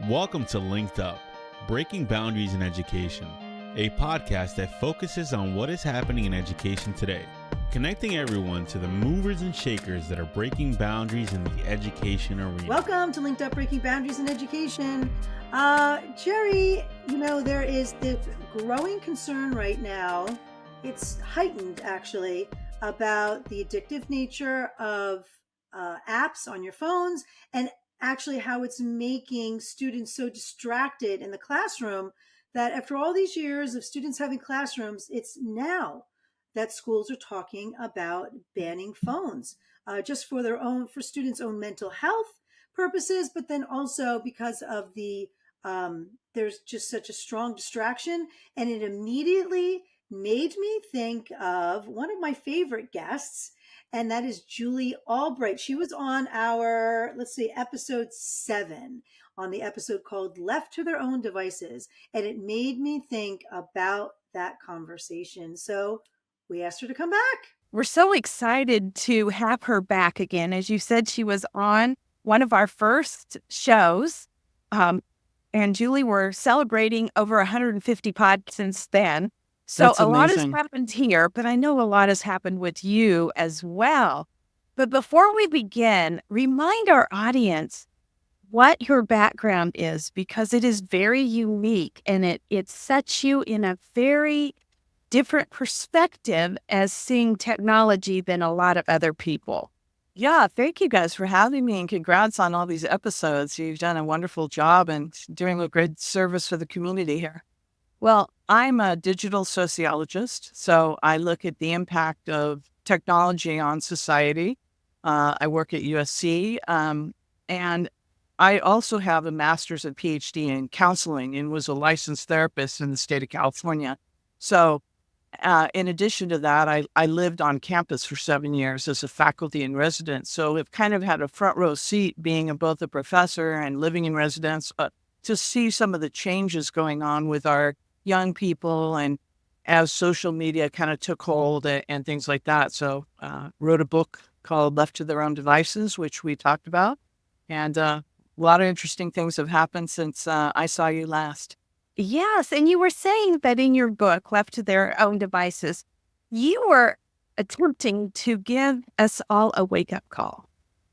Welcome to LinkedUp, Breaking Boundaries in Education, a podcast that focuses on what is happening in education today, connecting everyone to the movers and shakers that are breaking boundaries in the education arena. Welcome to LinkedUp, Breaking Boundaries in Education. Jerry, there is this growing concern right now, it's heightened actually, about the addictive nature of apps on your phones and actually how it's making students so distracted in the classroom that after all these years of students having classrooms, it's now that schools are talking about banning phones just for students' own mental health purposes, but then also because of there's just such a strong distraction. And it immediately made me think of one of my favorite guests, and that is Julie Albright. She was on our, episode 7, on the episode called Left to Their Own Devices. And it made me think about that conversation. So we asked her to come back. We're so excited to have her back again. As you said, she was on one of our first shows. And Julie, we're celebrating over 150 pods since then. So That's a lot amazing. has happened here, but I know a lot has happened with you as well. But before we begin, remind our audience what your background is, because it is very unique and it sets you in a very different perspective as seeing technology than a lot of other people. Yeah, thank you guys for having me, and congrats on all these episodes. You've done a wonderful job and doing a great service for the community here. Well, I'm a digital sociologist, so I look at the impact of technology on society. I work at USC, and I also have a master's and PhD in counseling and was a licensed therapist in the state of California. So in addition to that, I lived on campus for 7 years as a faculty in residence. So I've kind of had a front row seat being both a professor and living in residence to see some of the changes going on with our young people and as social media kind of took hold and things like that. So wrote a book called Left to Their Own Devices, which we talked about. And a lot of interesting things have happened since I saw you last. Yes, and you were saying that in your book, Left to Their Own Devices, you were attempting to give us all a wake-up call.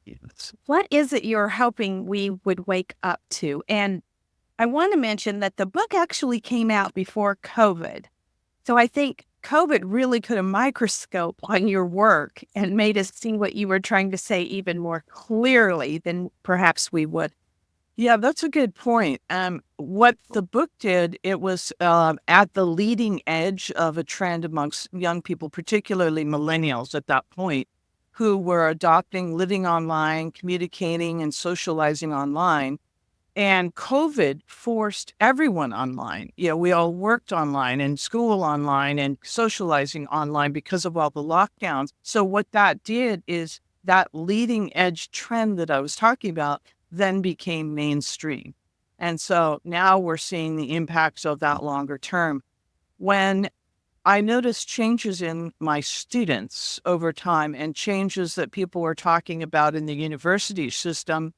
Yes. What is it you're hoping we would wake up to? And I want to mention that the book actually came out before COVID. So I think COVID really put a microscope on your work and made us see what you were trying to say even more clearly than perhaps we would. Yeah, that's a good point. What the book did, it was at the leading edge of a trend amongst young people, particularly millennials at that point, who were adopting living online, communicating and socializing online. And COVID forced everyone online. We all worked online and school online and socializing online because of all the lockdowns. So what that did is that leading edge trend that I was talking about then became mainstream. And so now we're seeing the impacts of that longer term. When I noticed changes in my students over time and changes that people were talking about in the university system,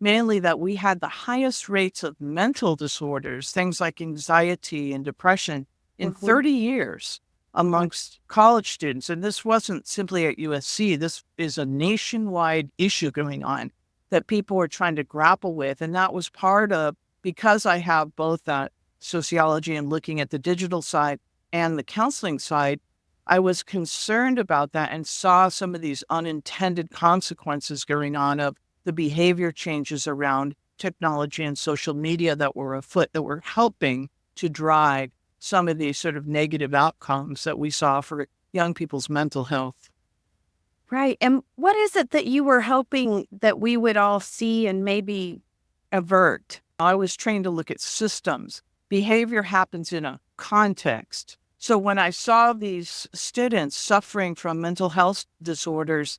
mainly that we had the highest rates of mental disorders, things like anxiety and depression, in 30 years amongst college students. And this wasn't simply at USC. This is a nationwide issue going on that people were trying to grapple with. And that was part of, because I have both that sociology and looking at the digital side and the counseling side, I was concerned about that and saw some of these unintended consequences going on of the behavior changes around technology and social media that were afoot, that were helping to drive some of these sort of negative outcomes that we saw for young people's mental health. Right. And what is it that you were hoping that we would all see and maybe avert? I was trained to look at systems. Behavior happens in a context. So when I saw these students suffering from mental health disorders,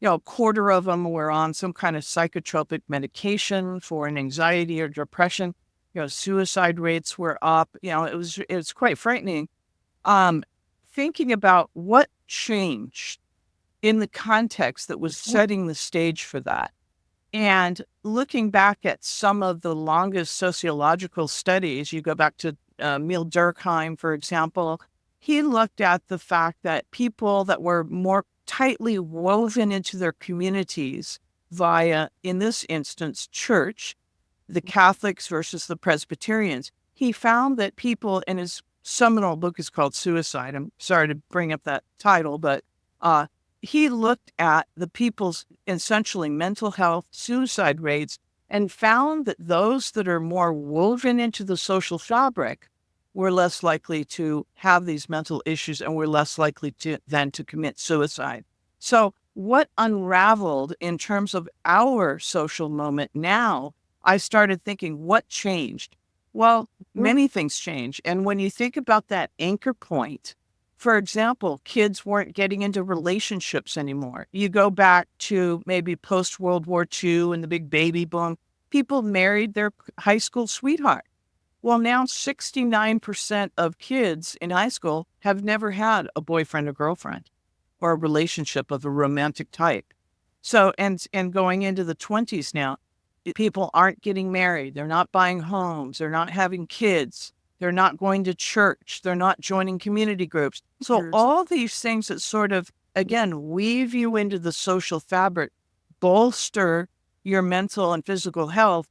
a quarter of them were on some kind of psychotropic medication for an anxiety or depression. Suicide rates were up. It was quite frightening. Thinking about what changed in the context that was setting the stage for that. And looking back at some of the longest sociological studies, you go back to Emil Durkheim, for example, he looked at the fact that people that were more tightly woven into their communities via, in this instance, church, the Catholics versus the Presbyterians, he found that people, in his seminal book is called Suicide. I'm sorry to bring up that title, but he looked at the people's essentially mental health suicide rates and found that those that are more woven into the social fabric were less likely to have these mental issues and were less likely to commit suicide. So what unraveled in terms of our social moment now, I started thinking, what changed? Well, many things change. And when you think about that anchor point, for example, kids weren't getting into relationships anymore. You go back to maybe post-World War II and the big baby boom, people married their high school sweetheart. Well, now 69% of kids in high school have never had a boyfriend or girlfriend or a relationship of a romantic type. So, and going into the 20s now, people aren't getting married. They're not buying homes. They're not having kids. They're not going to church. They're not joining community groups. So all these things that sort of, again, weave you into the social fabric, bolster your mental and physical health,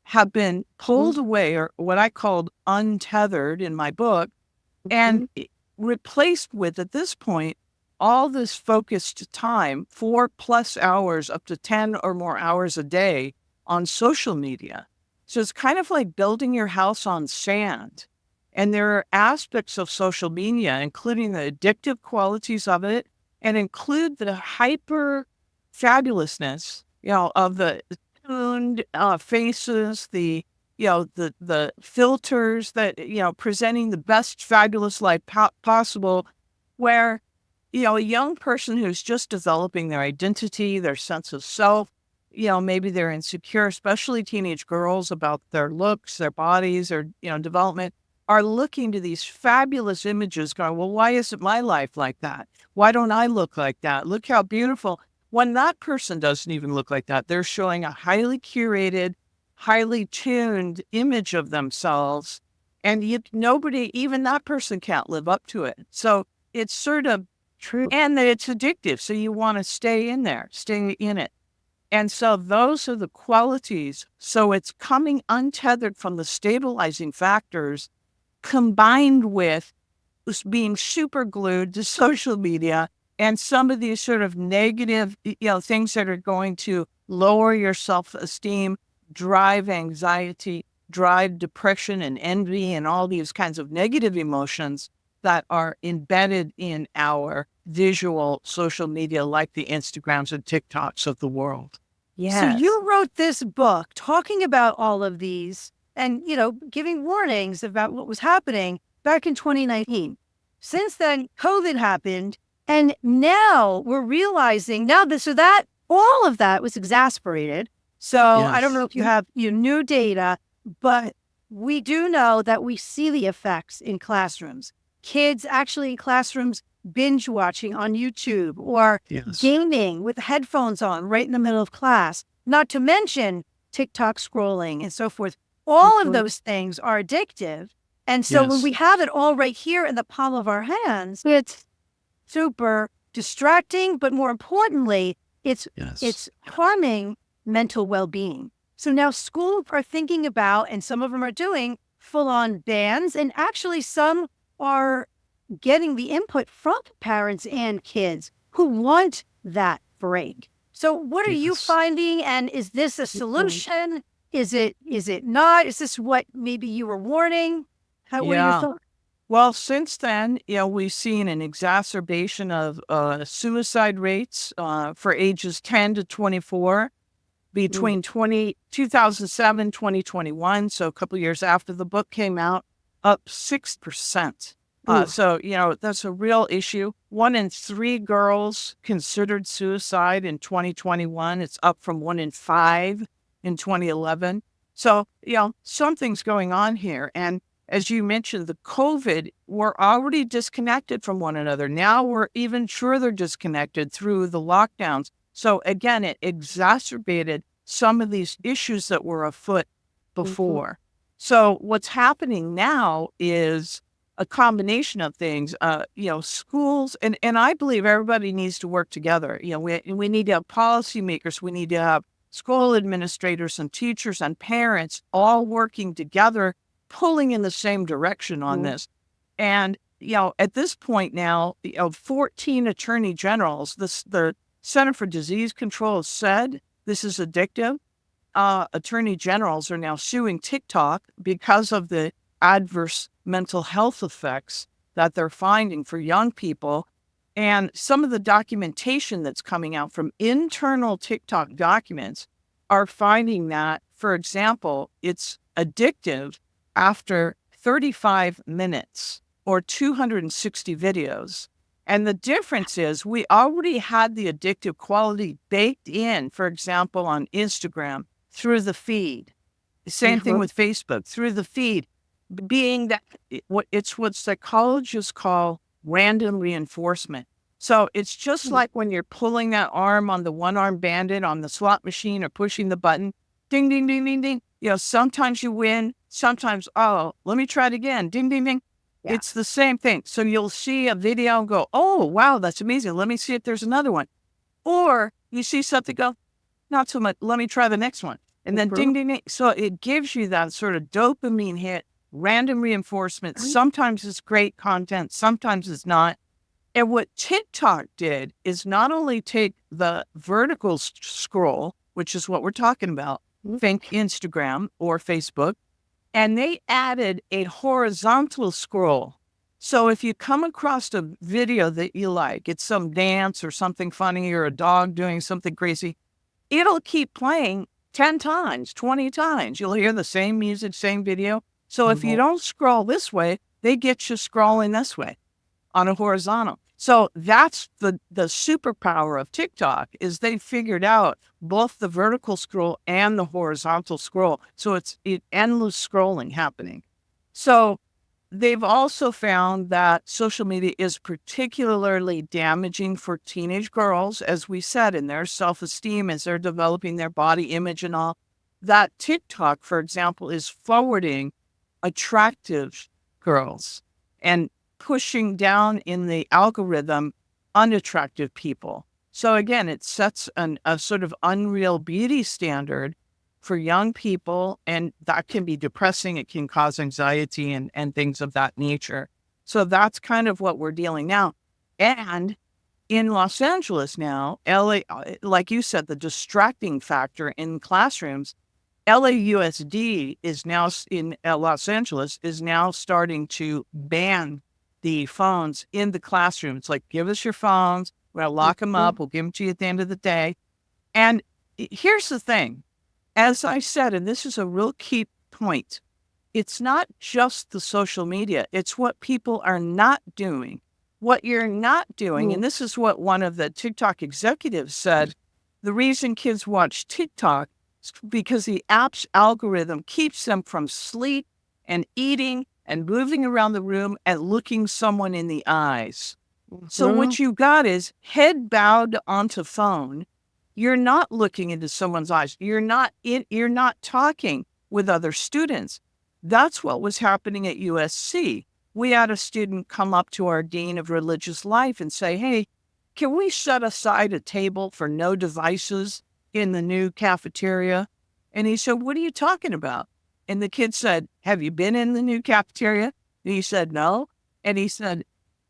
have been pulled away, or what I called untethered in my book, and replaced with, at this point, all this focused time, 4+ hours, up to 10 or more hours a day on social media. So it's kind of like building your house on sand. And there are aspects of social media, including the addictive qualities of it, and include the hyper fabulousness, of the tuned faces, the filters that, presenting the best fabulous life possible, where, a young person who's just developing their identity, their sense of self, maybe they're insecure, especially teenage girls, about their looks, their bodies, their, development, are looking to these fabulous images going, well, why isn't my life like that? Why don't I look like that? Look how beautiful. When that person doesn't even look like that, they're showing a highly curated, highly tuned image of themselves. And yet nobody, even that person, can't live up to it. So it's sort of true. And that it's addictive. So you want to stay in there, stay in it. And so those are the qualities. So it's coming untethered from the stabilizing factors, combined with being super glued to social media and some of these sort of negative, things that are going to lower your self-esteem, drive anxiety, drive depression and envy and all these kinds of negative emotions that are embedded in our visual social media, like the Instagrams and TikToks of the world. Yes. So you wrote this book talking about all of these and, giving warnings about what was happening back in 2019. Since then, COVID happened, and now we're realizing that all of that was exacerbated. So yes. I don't know if you have new data, but we do know that we see the effects in classrooms. Kids actually in classrooms binge watching on YouTube or gaming with headphones on right in the middle of class, not to mention TikTok scrolling and so forth. All of those things are addictive. And so when we have it all right here in the palm of our hands, it's super distracting, but more importantly, it's harming mental well-being. So now schools are thinking about, and some of them are doing, full-on bans, and actually some are getting the input from parents and kids who want that break. So what are you finding, and is this a solution? Is it not? Is this what maybe you were warning? What are your thoughts? Well, since then, we've seen an exacerbation of suicide rates for ages 10 to 24 between 2007, 2021, so a couple of years after the book came out, up 6%. So, that's a real issue. 1 in 3 girls considered suicide in 2021. It's up from 1 in 5 in 2011. So, something's going on here. And as you mentioned, the COVID, we're already disconnected from one another. Now we're even further disconnected through the lockdowns. So again, it exacerbated some of these issues that were afoot before. So what's happening now is a combination of things, schools, and I believe everybody needs to work together. We need to have policymakers, we need to have school administrators and teachers and parents all working together, pulling in the same direction on this. And, at this point now, 14 attorney generals, the Center for Disease Control said this is addictive. Attorney generals are now suing TikTok because of the adverse mental health effects that they're finding for young people. And some of the documentation that's coming out from internal TikTok documents are finding that, for example, it's addictive after 35 minutes or 260 videos. And the difference is we already had the addictive quality baked in, for example, on Instagram through the feed. Same thing with Facebook, through the feed, being that it's what psychologists call random reinforcement. So it's just like when you're pulling that arm on the one-arm bandit on the slot machine or pushing the button, ding, ding, ding, ding, ding. Sometimes you win, sometimes, oh, let me try it again, ding, ding, ding. Yeah. It's the same thing. So you'll see a video and go, oh, wow, that's amazing. Let me see if there's another one. Or you see something, go, not so much, let me try the next one. And then ding, ding, ding. So it gives you that sort of dopamine hit, random reinforcement. Sometimes it's great content, sometimes it's not. And what TikTok did is not only take the vertical scroll, which is what we're talking about, think Instagram or Facebook, and they added a horizontal scroll. So if you come across a video that you like, it's some dance or something funny or a dog doing something crazy, it'll keep playing 10 times, 20 times. You'll hear the same music, same video. So if you don't scroll this way, they get you scrolling this way on a horizontal. So that's the superpower of TikTok is they figured out both the vertical scroll and the horizontal scroll. So it's endless scrolling happening. So they've also found that social media is particularly damaging for teenage girls, as we said, in their self-esteem as they're developing their body image and all. That TikTok, for example, is forwarding attractive girls and pushing down in the algorithm unattractive people. So again, it sets a sort of unreal beauty standard for young people, and that can be depressing. It can cause anxiety and things of that nature. So that's kind of what we're dealing now. And in Los Angeles now, LA, like you said, the distracting factor in classrooms, LAUSD is now in Los Angeles is now starting to ban the phones in the classroom. It's like, give us your phones. We're going to lock them up. We'll give them to you at the end of the day. And here's the thing. As I said, and this is a real key point, it's not just the social media. It's what people are not doing. What you're not doing, and this is what one of the TikTok executives said, the reason kids watch TikTok is because the app's algorithm keeps them from sleep and eating and moving around the room and looking someone in the eyes. So what you got is head bowed onto phone. You're not looking into someone's eyes. You're not talking with other students. That's what was happening at USC. We had a student come up to our dean of religious life and say, hey, can we set aside a table for no devices in the new cafeteria? And he said, what are you talking about? And the kid said, have you been in the new cafeteria? And he said, no. And he said,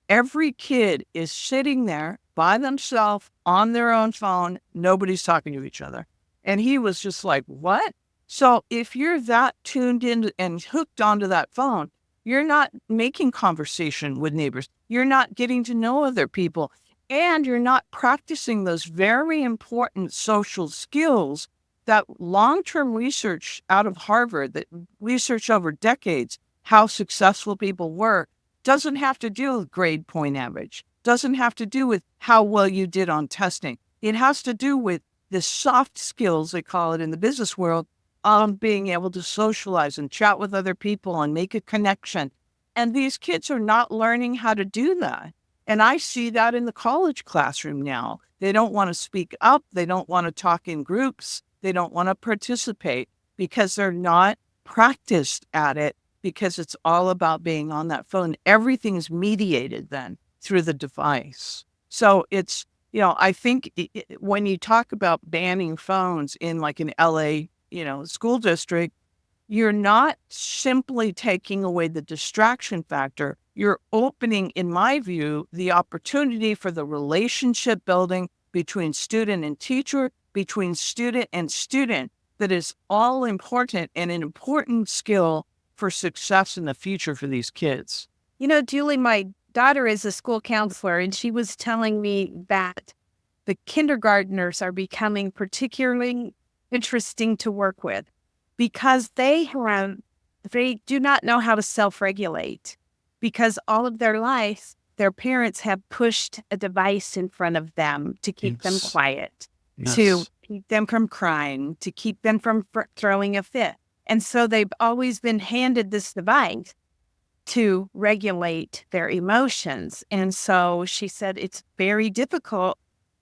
every kid is sitting there by themselves on their own phone. Nobody's talking to each other. And he was just like, what? So if you're that tuned in and hooked onto that phone, you're not making conversation with neighbors. You're not getting to know other people. And you're not practicing those very important social skills that long-term research out of Harvard, that research over decades, how successful people were, doesn't have to do with grade point average, doesn't have to do with how well you did on testing. It has to do with the soft skills, they call it in the business world, on being able to socialize and chat with other people and make a connection. And these kids are not learning how to do that. And I see that in the college classroom now. They don't want to speak up. They don't want to talk in groups. They don't want to participate because they're not practiced at it, because it's all about being on that phone. Everything's mediated then through the device. So it's, I think when you talk about banning phones in like an LA, school district, you're not simply taking away the distraction factor. You're opening, in my view, the opportunity for the relationship building between student and teacher, between student and student, that is all important and an important skill for success in the future for these kids. Julie, my daughter is a school counselor, and she was telling me that the kindergartners are becoming particularly interesting to work with because they do not know how to self-regulate, because all of their life, their parents have pushed a device in front of them to keep them quiet, to keep them from crying, to keep them from throwing a fit. And so they've always been handed this device to regulate their emotions. And so she said it's very difficult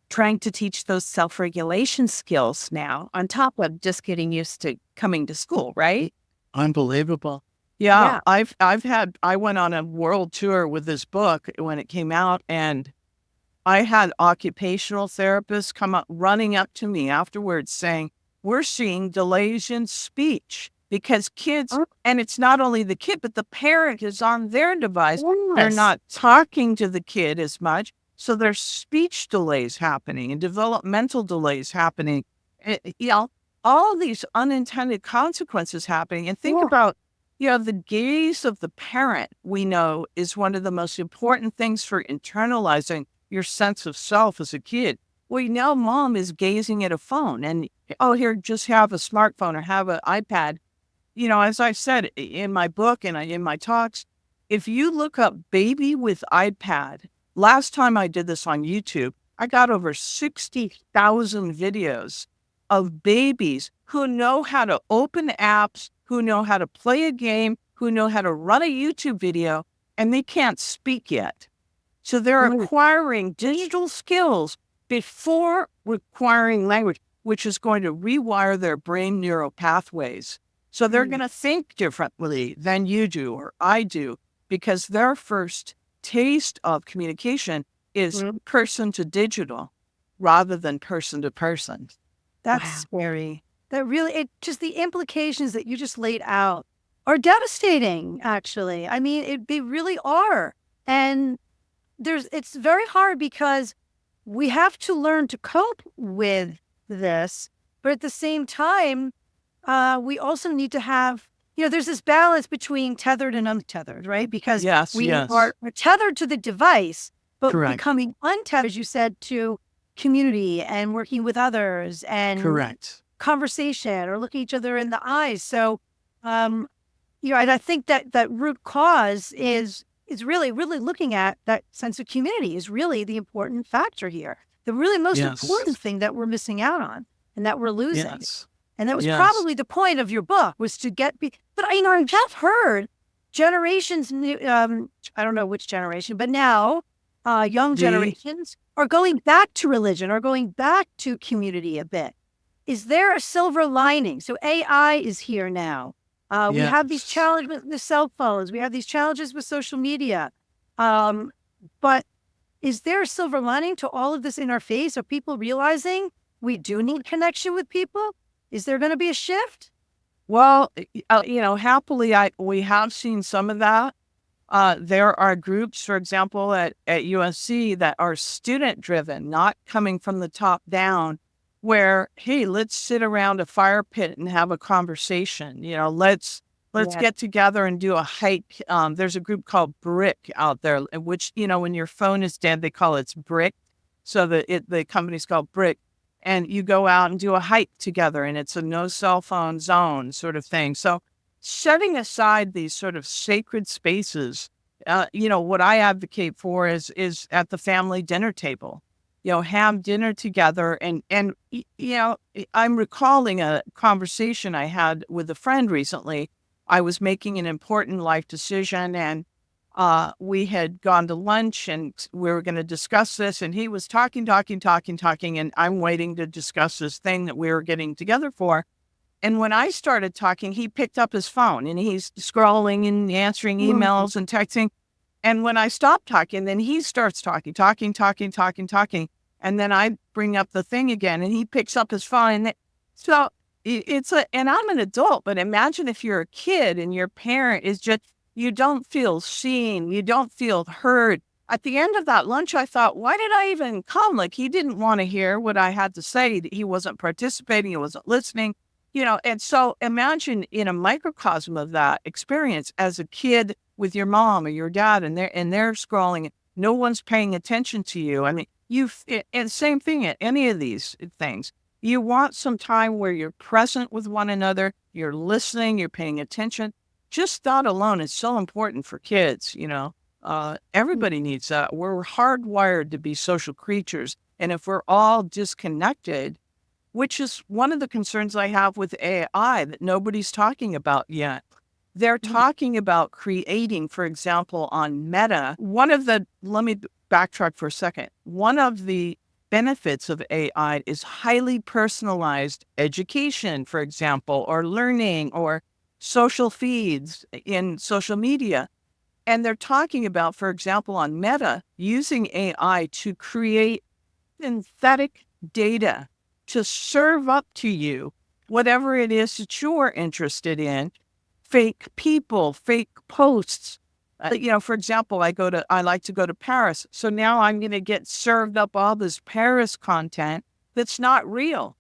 trying to teach those self-regulation skills now, on top of just getting used to coming to school, right? Unbelievable. Yeah. I went on a world tour with this book when it came out, and I had occupational therapists come up running up to me afterwards saying, we're seeing delays in speech because kids, and it's not only the kid, but the parent is on their device. Yes. They're not talking to the kid as much. So there's speech delays happening and developmental delays happening. All these unintended consequences happening. And think about, the gaze of the parent, we know, is one of the most important things for internalizing your sense of self as a kid. We know mom is gazing at a phone and, here, just have a smartphone or have an iPad. As I said in my book and in my talks, if you look up baby with iPad, last time I did this on YouTube, I got over 60,000 videos of babies who know how to open apps, who know how to play a game, who know how to run a YouTube video, and they can't speak yet. So they're acquiring digital skills before requiring language, which is going to rewire their brain neural pathways. So they're going to think differently than you do or I do, because their first taste of communication is person to digital rather than person to person. That's scary. That really, just the implications that you just laid out are devastating, actually. I mean, they really are. And it's very hard because we have to learn to cope with this. But at the same time, we also need to have, there's this balance between tethered and untethered, right? Because we're tethered to the device, but becoming untethered, as you said, to community and working with others and conversation or looking each other in the eyes. So, and I think that root cause is really, really looking at that sense of community is really the important factor here. The really most important thing that we're missing out on and that we're losing. And that was probably the point of your book, was to but I have heard generations, I don't know which generation, but now young generations are going back to religion, or going back to community a bit. Is there a silver lining? So AI is here now. We have these challenges with the cell phones. We have these challenges with social media. But is there a silver lining to all of this in our face? Are people realizing we do need connection with people? Is there going to be a shift? Well, happily, we have seen some of that. There are groups, for example, at USC that are student-driven, not coming from the top down, where, hey, let's sit around a fire pit and have a conversation. Let's get together and do a hike. There's a group called Brick out there, which, when your phone is dead, they call it Brick. So the company's called Brick. And you go out and do a hike together, and it's a no cell phone zone sort of thing. So setting aside these sort of sacred spaces, what I advocate for is at the family dinner table, have dinner together. And I'm recalling a conversation I had with a friend recently. I was making an important life decision, and we had gone to lunch and we were going to discuss this, and he was talking, and I'm waiting to discuss this thing that we were getting together for. And when I started talking, he picked up his phone and he's scrolling and answering emails and texting. And when I stop talking, then he starts talking. And then I bring up the thing again and he picks up his phone. And and I'm an adult, but imagine if you're a kid and your parent is just, you don't feel seen, you don't feel heard. At the end of that lunch, I thought, why did I even come? Like, he didn't want to hear what I had to say. He wasn't participating, he wasn't listening. And so imagine in a microcosm of that experience as a kid with your mom or your dad, and they're scrolling, no one's paying attention to you. I mean, and same thing at any of these things. You want some time where you're present with one another, you're listening, you're paying attention. Just that alone is so important for kids. Everybody needs that. We're hardwired to be social creatures, and if we're all disconnected, which is one of the concerns I have with AI that nobody's talking about yet. They're talking about creating, for example, on Meta. Let me backtrack for a second. One of the benefits of AI is highly personalized education, for example, or learning, or social feeds in social media. And they're talking about, for example, on Meta, using AI to create synthetic data to serve up to you whatever it is that you're interested in, fake people, fake posts. For example, I like to go to Paris. So now I'm going to get served up all this Paris content that's not real.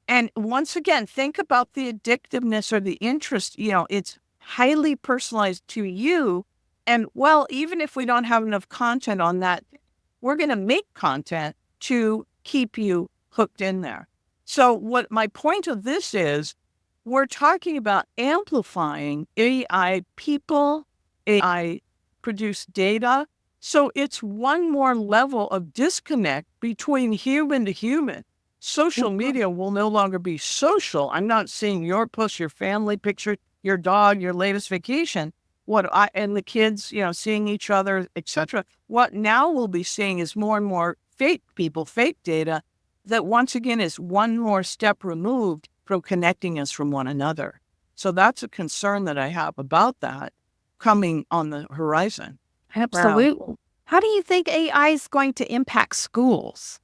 And once again, think about the addictiveness or the interest. It's highly personalized to you. And well, even if we don't have enough content on that, we're going to make content to keep you hooked in there. So what my point of this is, we're talking about amplifying AI people, AI produced data. So it's one more level of disconnect between human to human. Social media will no longer be social. I'm not seeing your post, your family picture, your dog, your latest vacation. And the kids, seeing each other, etc. What now we'll be seeing is more and more fake people, fake data, that once again is one more step removed from connecting us from one another. So that's a concern that I have about that coming on the horizon. Absolutely. Wow. How do you think AI is going to impact schools?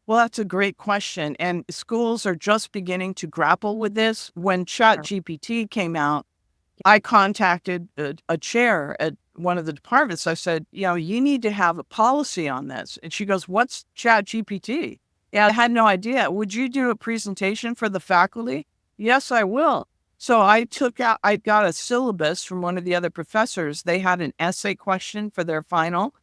Well, that's a great question. And schools are just beginning to grapple with this. When ChatGPT came out, I contacted a chair at one of the departments. I said, you need to have a policy on this. And she goes, what's ChatGPT? Yeah, I had no idea. Would you do a presentation for the faculty? Yes, I will. So I got a syllabus from one of the other professors. They had an essay question for their final.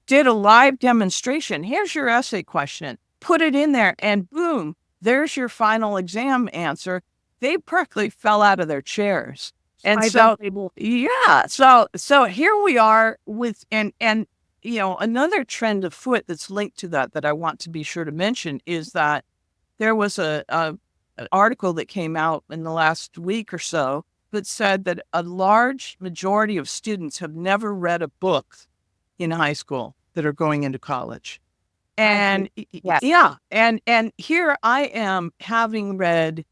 Did a live demonstration. Here's your essay question. Put it in there and boom, there's your final exam answer. They practically fell out of their chairs. And so here we are with, and another trend afoot that's linked to that I want to be sure to mention is that there was an article that came out in the last week or so that said that a large majority of students have never read a book in high school that are going into college. And and here I am, having read,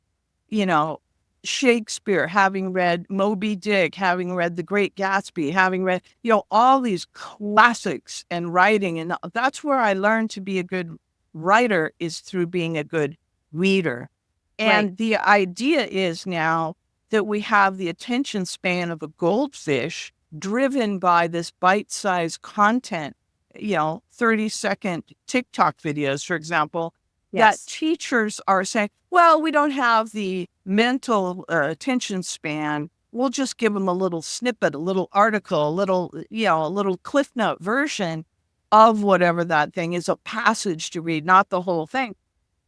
Shakespeare, having read Moby Dick, having read The Great Gatsby, having read, all these classics and writing. And that's where I learned to be a good writer, is through being a good reader. And the idea is now that we have the attention span of a goldfish, driven by this bite-sized content, 30-second TikTok videos, for example, that teachers are saying, well, we don't have the mental attention span. We'll just give them a little snippet, a little article, a little Cliff Note version of whatever that thing is, a passage to read, not the whole thing.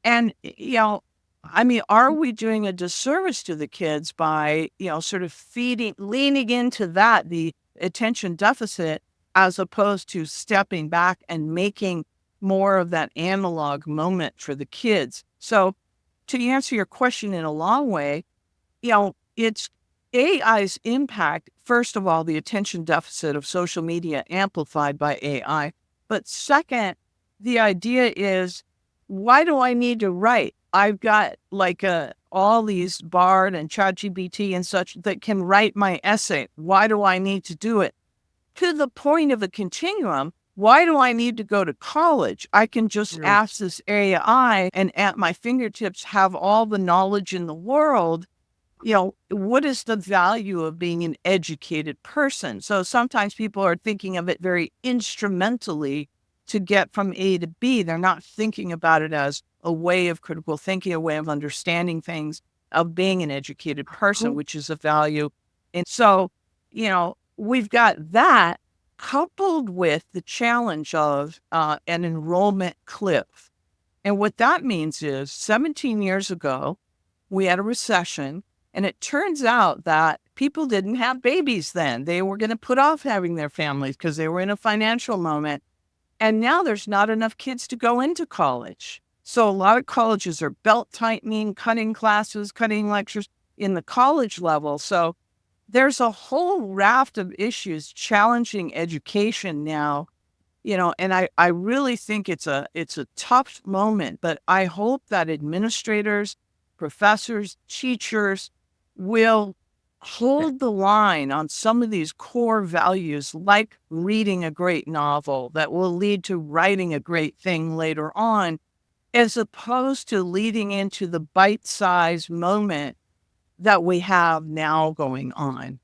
And, are we doing a disservice to the kids by, sort of leaning into that, the attention deficit, as opposed to stepping back and making more of that analog moment for the kids? So to answer your question in a long way, it's AI's impact, first of all, the attention deficit of social media amplified by AI. But second, the idea is, why do I need to write? I've got all these Bard and ChatGPT and such that can write my essay. Why do I need to do it? To the point of a continuum, why do I need to go to college? I can just ask this AI and at my fingertips have all the knowledge in the world. What is the value of being an educated person? So sometimes people are thinking of it very instrumentally to get from A to B. They're not thinking about it as a way of critical thinking, a way of understanding things, of being an educated person, which is a value. And so, we've got that coupled with the challenge of an enrollment cliff. And what that means is 17 years ago, we had a recession, and it turns out that people didn't have babies then. They were going to put off having their families because they were in a financial moment. And now there's not enough kids to go into college. So a lot of colleges are belt tightening, cutting classes, cutting lectures in the college level. So there's a whole raft of issues challenging education now, and I really think it's a tough moment, but I hope that administrators, professors, teachers will hold the line on some of these core values, like reading a great novel that will lead to writing a great thing later on, as opposed to leading into the bite-sized moment that we have now going on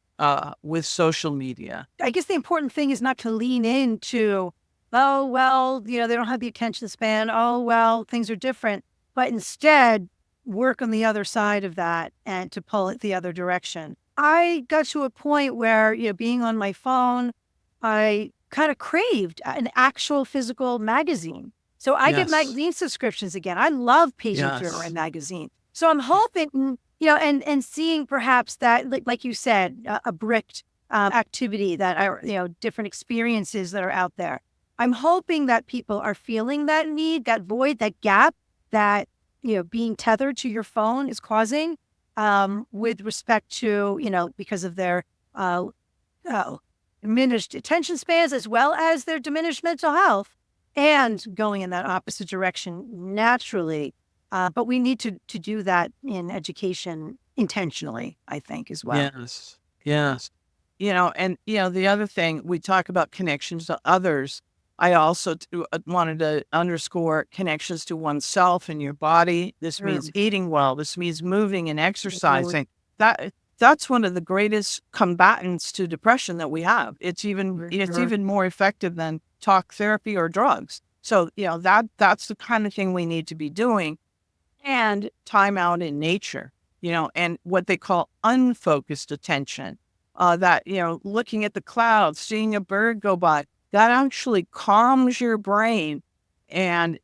with social media. I guess the important thing is not to lean into, oh, well, they don't have the attention span. Oh, well, things are different. But instead, work on the other side of that and to pull it the other direction. I got to a point where, being on my phone, I kind of craved an actual physical magazine. So I get magazine subscriptions again. I love paging through my magazine. So I'm hoping, and seeing perhaps that, like you said, a bricked activity that are, different experiences that are out there. I'm hoping that people are feeling that need, that void, that gap that, being tethered to your phone is causing with respect to, because of their diminished attention spans as well as their diminished mental health, and going in that opposite direction naturally. But we need to do that in education intentionally, I think, as well. Yes. The other thing, we talk about connections to others. I also wanted to underscore connections to oneself and your body. This means eating well. This means moving and exercising. That's one of the greatest combatants to depression that we have. It's even more effective than talk therapy or drugs. So, that's the kind of thing we need to be doing. And time out in nature, and what they call unfocused attention, looking at the clouds, seeing a bird go by, that actually calms your brain. And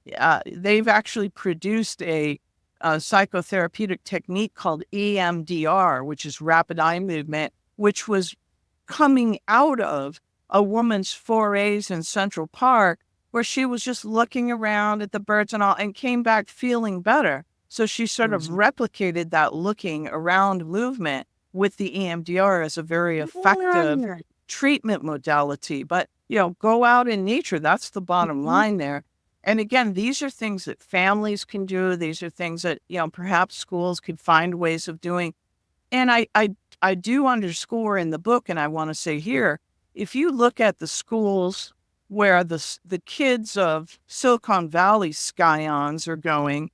they've actually produced a psychotherapeutic technique called EMDR, which is rapid eye movement, which was coming out of a woman's forays in Central Park, where she was just looking around at the birds and all, and came back feeling better. So she sort of replicated that looking around movement with the EMDR as a very effective treatment modality. But, go out in nature. That's the bottom line there. And again, these are things that families can do. These are things that, perhaps schools could find ways of doing. And I do underscore in the book, and I want to say here, if you look at the schools where the kids of Silicon Valley scions are going,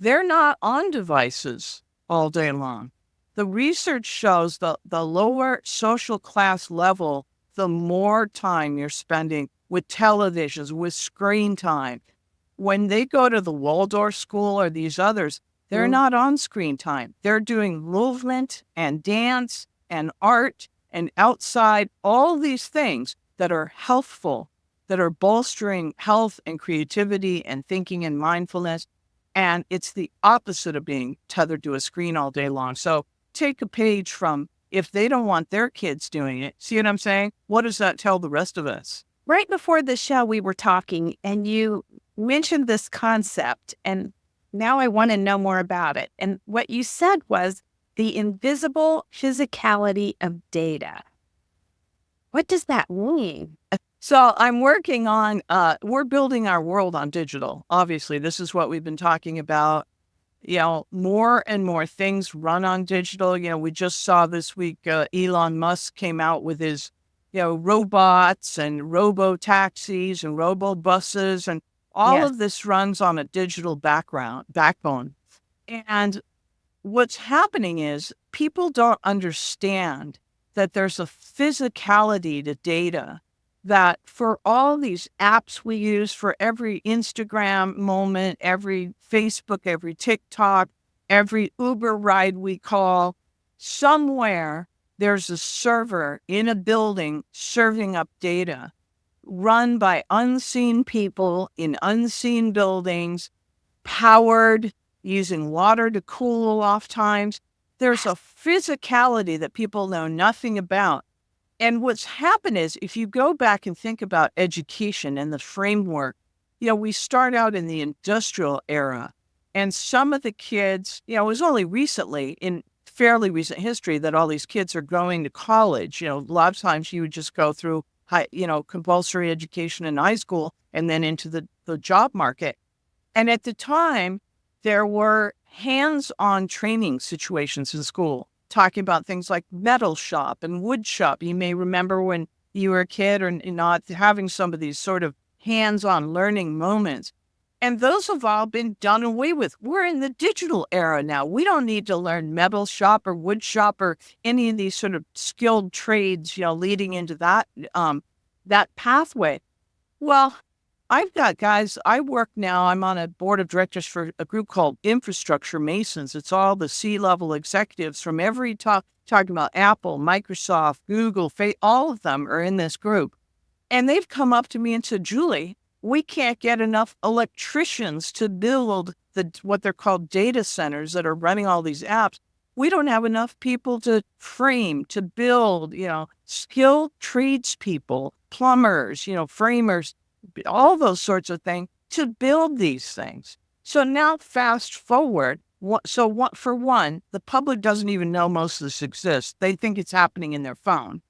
they're not on devices all day long. The research shows the lower social class level, the more time you're spending with televisions, with screen time. When they go to the Waldorf school or these others, they're not on screen time. They're doing movement and dance and art and outside, all these things that are healthful, that are bolstering health and creativity and thinking and mindfulness. And it's the opposite of being tethered to a screen all day long. So take a page from, if they don't want their kids doing it, see what I'm saying? What does that tell the rest of us? Right before the show, we were talking and you mentioned this concept, and now I want to know more about it. And what you said was the invisible physicality of data. What does that mean? So I'm working on, we're building our world on digital. Obviously, this is what we've been talking about. More and more things run on digital. We just saw this week, Elon Musk came out with his, robots and robo-taxis and robo-buses, and all of this runs on a digital backbone. And what's happening is people don't understand that there's a physicality to data, that for all these apps we use, for every Instagram moment, every Facebook, every TikTok, every Uber ride we call, somewhere there's a server in a building serving up data run by unseen people in unseen buildings, powered, using water to cool off times. There's a physicality that people know nothing about. And what's happened is, if you go back and think about education and the framework, we start out in the industrial era, and some of the kids, it was only recently, in fairly recent history, that all these kids are going to college. A lot of times you would just go through compulsory education in high school and then into the job market. And at the time, there were hands-on training situations in school, talking about things like metal shop and wood shop. You may remember when you were a kid or not, having some of these sort of hands-on learning moments. And those have all been done away with. We're in the digital era now. We don't need to learn metal shop or wood shop or any of these sort of skilled trades, leading into that pathway. Well, I've got guys, I'm on a board of directors for a group called Infrastructure Masons. It's all the C-level executives from every talking about Apple, Microsoft, Google, all of them are in this group. And they've come up to me and said, Julie, we can't get enough electricians to build what they're called data centers that are running all these apps. We don't have enough people to frame, to build, skilled tradespeople, plumbers, framers, all those sorts of things to build these things. So now fast forward. For one, the public doesn't even know most of this exists. They think it's happening in their phone.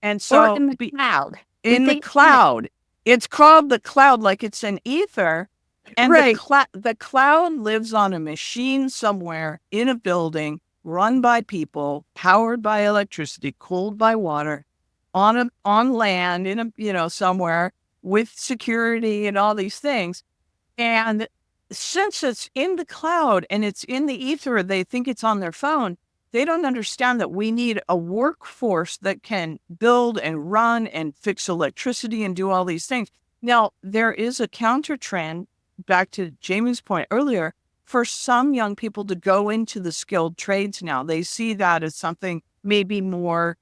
And so or in the cloud. In the cloud. It's called the cloud, like it's an ether. And the cloud lives on a machine somewhere in a building, run by people, powered by electricity, cooled by water, on land, somewhere, with security and all these things. And since it's in the cloud and it's in the ether, they think it's on their phone. They don't understand that we need a workforce that can build and run and fix electricity and do all these things. Now, there is a counter trend, back to Jamie's point earlier, for some young people to go into the skilled trades now. They see that as something maybe more,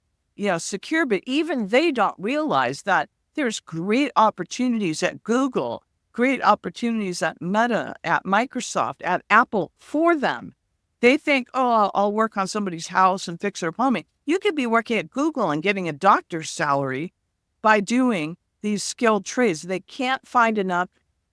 secure, but even they don't realize that there's great opportunities at Google, great opportunities at Meta, at Microsoft, at Apple for them. They think, I'll work on somebody's house and fix their plumbing. You could be working at Google and getting a doctor's salary by doing these skilled trades. They can't find enough.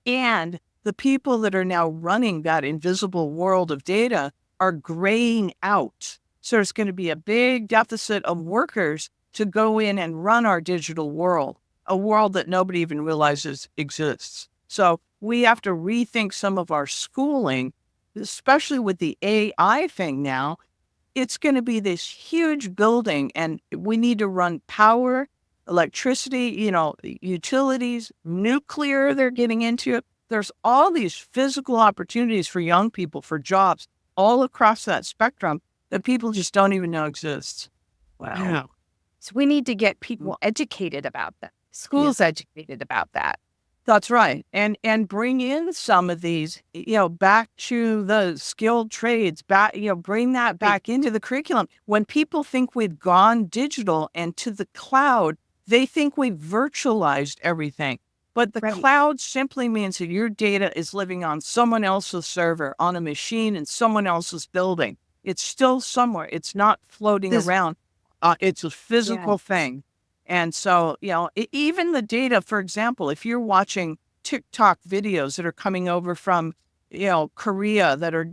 And the people that are now running that invisible world of data are graying out. So there's going to be a big deficit of workers to go in and run our digital world, a world that nobody even realizes exists. So we have to rethink some of our schooling, especially with the AI thing now. It's going to be this huge building, and we need to run power, electricity, utilities, nuclear, they're getting into it. There's all these physical opportunities for young people, for jobs, all across that spectrum that people just don't even know exists. Wow. Yeah. So we need to get people educated about that. Schools educated about that. That's right. And bring in some of these, back to the skilled trades, bring that back into the curriculum. When people think we've gone digital and to the cloud, they think we've virtualized everything. But the cloud simply means that your data is living on someone else's server, on a machine in someone else's building. It's still somewhere. It's not floating around. It's a physical thing. And so, even the data, for example, if you're watching TikTok videos that are coming over from, Korea that are,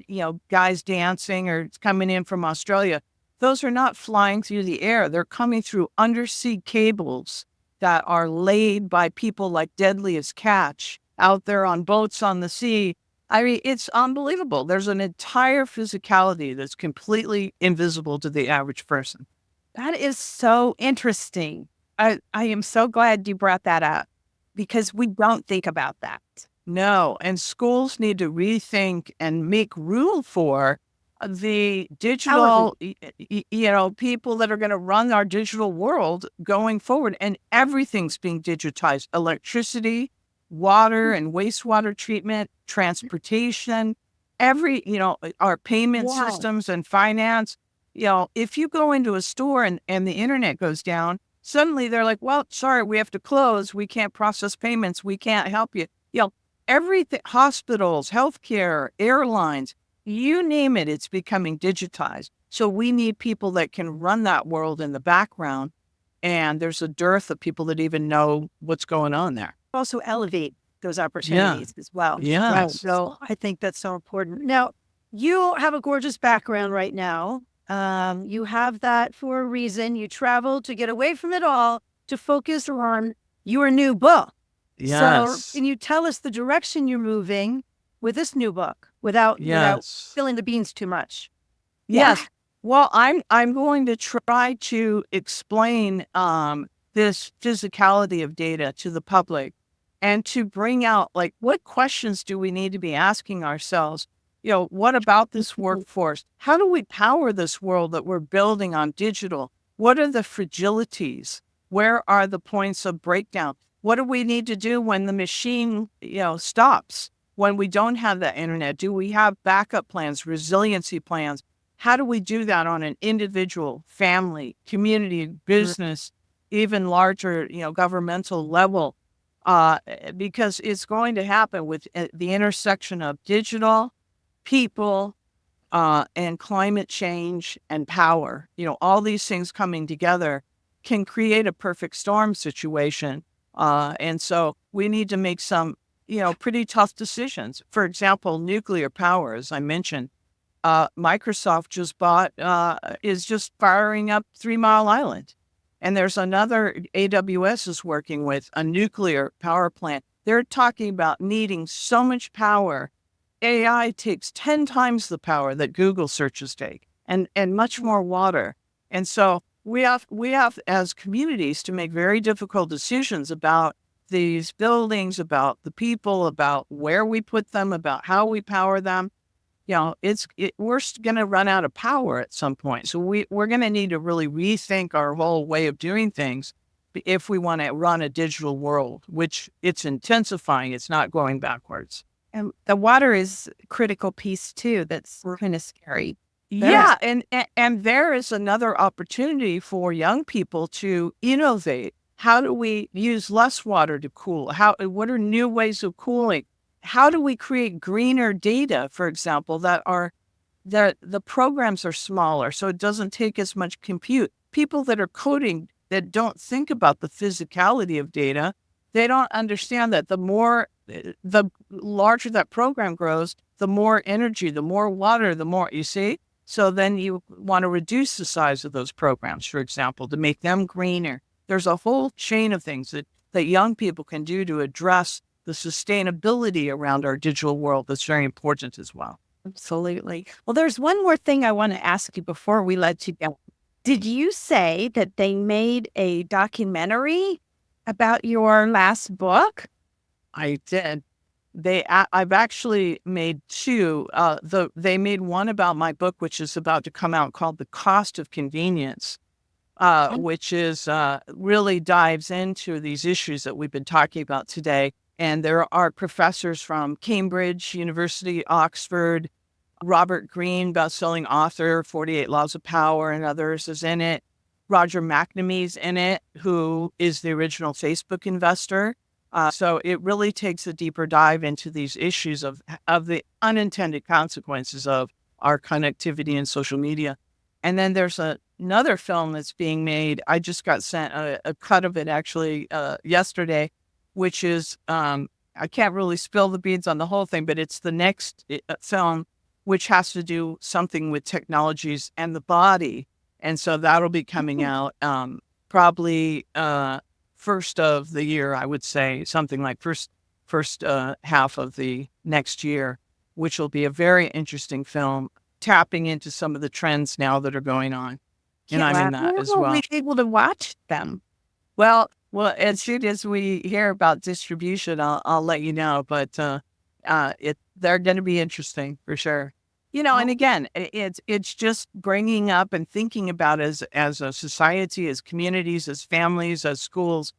guys dancing or coming in from Australia. Those are not flying through the air. They're coming through undersea cables that are laid by people like Deadliest Catch out there on boats on the sea. I mean, it's unbelievable. There's an entire physicality that's completely invisible to the average person. That is so interesting. I am so glad you brought that up because we don't think about that. No, and schools need to rethink and make room for the digital, people that are going to run our digital world going forward. And everything's being digitized: electricity, water and wastewater treatment, transportation, our payment systems and finance. If you go into a store and the internet goes down, suddenly they're like, well, sorry, we have to close. We can't process payments. We can't help you. Everything, hospitals, healthcare, airlines, you name it, it's becoming digitized. So we need people that can run that world in the background. And there's a dearth of people that even know what's going on there. Also elevate those opportunities as well. Yeah. Right. So I think that's so important. Now, you have a gorgeous background right now. You have that for a reason. You traveled to get away from it all to focus on your new book. Yes. So can you tell us the direction you're moving with this new book without spilling the beans too much? Yes. Well, I'm going to try to explain this physicality of data to the public and to bring out, like, what questions do we need to be asking ourselves? What about this workforce? How do we power this world that we're building on digital? What are the fragilities? Where are the points of breakdown? What do we need to do when the machine, stops? When we don't have the internet? Do we have backup plans, resiliency plans? How do we do that on an individual, family, community, business, even larger, governmental level? Because it's going to happen with the intersection of digital, people, and climate change and power. All these things coming together can create a perfect storm situation. And so we need to make some, pretty tough decisions. For example, nuclear power, as I mentioned, Microsoft is just firing up 3 Mile Island. And there's another AWS is working with a nuclear power plant. They're talking about needing so much power. AI takes 10 times the power that Google searches take and much more water. And so we have as communities to make very difficult decisions about these buildings, about the people, about where we put them, about how we power them. We're going to run out of power at some point. So we're going to need to really rethink our whole way of doing things if we want to run a digital world, which it's intensifying. It's not going backwards. And the water is a critical piece too. That's kind of scary. Yeah, and there is another opportunity for young people to innovate. How do we use less water to cool? What are new ways of cooling? How do we create greener data, for example, that the programs are smaller, so it doesn't take as much compute? People that are coding that don't think about the physicality of data, they don't understand that the larger that program grows, the more energy, the more water, the more, you see? So then you want to reduce the size of those programs, for example, to make them greener. There's a whole chain of things that young people can do to address the sustainability around our digital world that's very important as well. Absolutely. Well, there's one more thing I want to ask you before we let you go. Did you say that they made a documentary about your last book? I did. I've actually made two. They made one about my book, which is about to come out, called The Cost of Convenience, which is really dives into these issues that we've been talking about today. And there are professors from Cambridge University, Oxford, Robert Greene, best-selling author, 48 Laws of Power, and others is in it. Roger McNamee's in it, who is the original Facebook investor. So it really takes a deeper dive into these issues of the unintended consequences of our connectivity and social media. And then there's another film that's being made. I just got sent a cut of it actually yesterday, which is I can't really spill the beans on the whole thing, but it's the next film, which has to do something with technologies and the body. And so that'll be coming out probably first of the year, I would say, something like first half of the next year, which will be a very interesting film, tapping into some of the trends now that are going on. And I'm in that as well. We'll be able to watch them. Well, as soon as we hear about distribution, I'll let you know. But they're going to be interesting for sure. And again, it's just bringing up and thinking about as a society, as communities, as families, as schools.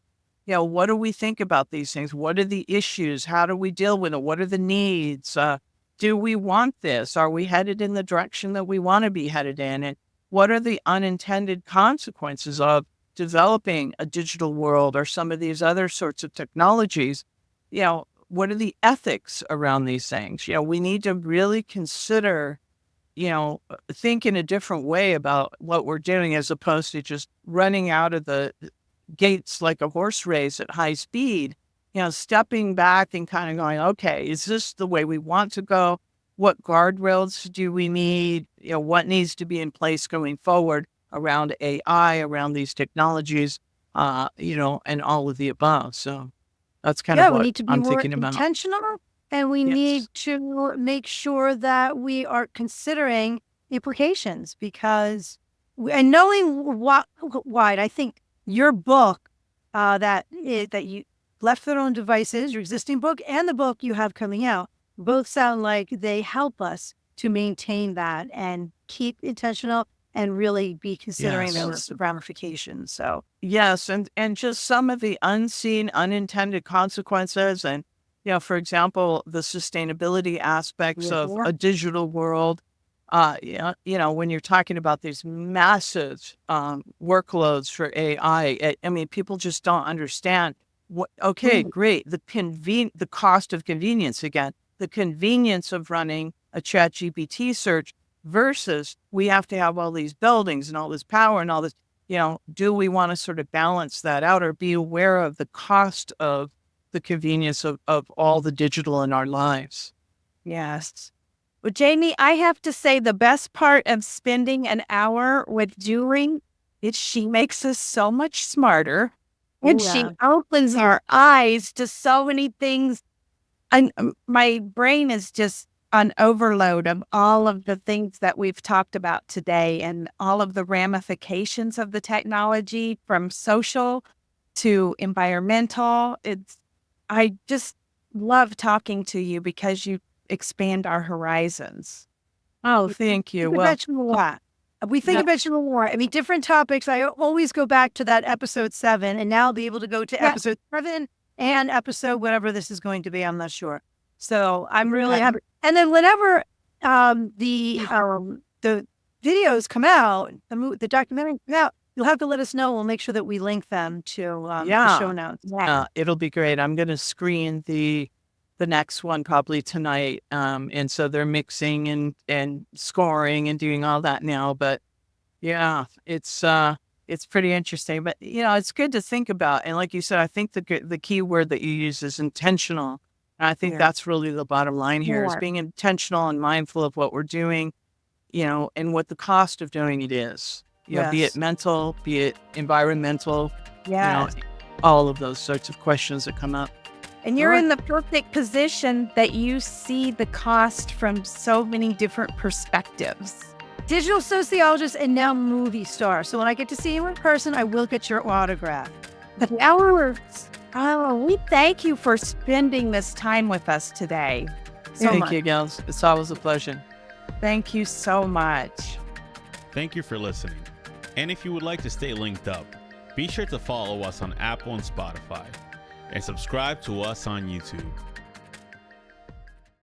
What do we think about these things? What are the issues? How do we deal with it? What are the needs? Do we want this? Are we headed in the direction that we want to be headed in? And what are the unintended consequences of developing a digital world or some of these other sorts of technologies? What are the ethics around these things? We need to really consider, think in a different way about what we're doing as opposed to just running out of the gates like a horse race at high speed, stepping back and kind of going, okay, is this the way we want to go? What guardrails do we need? What needs to be in place going forward around AI, around these technologies, and all of the above. So that's kind of what we need to be I'm more thinking about. intentional, and we need to make sure that we are considering implications and knowing why. I think your book that you Left Their Own Devices, your existing book, and the book you have coming out, both sound like they help us to maintain that and keep intentional and really be considering those ramifications. So yes, and just some of the unseen, unintended consequences, and for example, the sustainability aspects of a digital world. When you're talking about these massive workloads for AI, I mean, people just don't understand. Great. The cost of convenience again, the convenience of running a ChatGPT search versus we have to have all these buildings and all this power and all this, do we want to sort of balance that out or be aware of the cost of the convenience of all the digital in our lives? Yes. Well, Jamie, I have to say the best part of spending an hour with Julie is she makes us so much smarter. And she opens our eyes to so many things. And my brain is just on overload of all of the things that we've talked about today and all of the ramifications of the technology from social to environmental. I just love talking to you because you expand our horizons. Oh, thank you. We think about you more. I mean, different topics. I always go back to that episode 7, and now I'll be able to go to episode 7 and episode whatever this is going to be. I'm not sure. So I'm really happy. And then whenever the videos come out, the documentary come out, you'll have to let us know. We'll make sure that we link them to the show notes. It'll be great. I'm going to screen the next one probably tonight. And so they're mixing and scoring and doing all that now. But yeah, it's pretty interesting. But, it's good to think about. And like you said, I think the key word that you use is intentional. And I think that's really the bottom line here is being intentional and mindful of what we're doing, and what the cost of doing it is. Be it mental, be it environmental, all of those sorts of questions that come up. And you're in the perfect position that you see the cost from so many different perspectives. Digital sociologist and now movie star. So when I get to see you in person, I will get your autograph. But we thank you for spending this time with us today. Thank you, gals. It's always a pleasure. Thank you so much. Thank you for listening. And if you would like to stay linked up, be sure to follow us on Apple and Spotify, and subscribe to us on YouTube.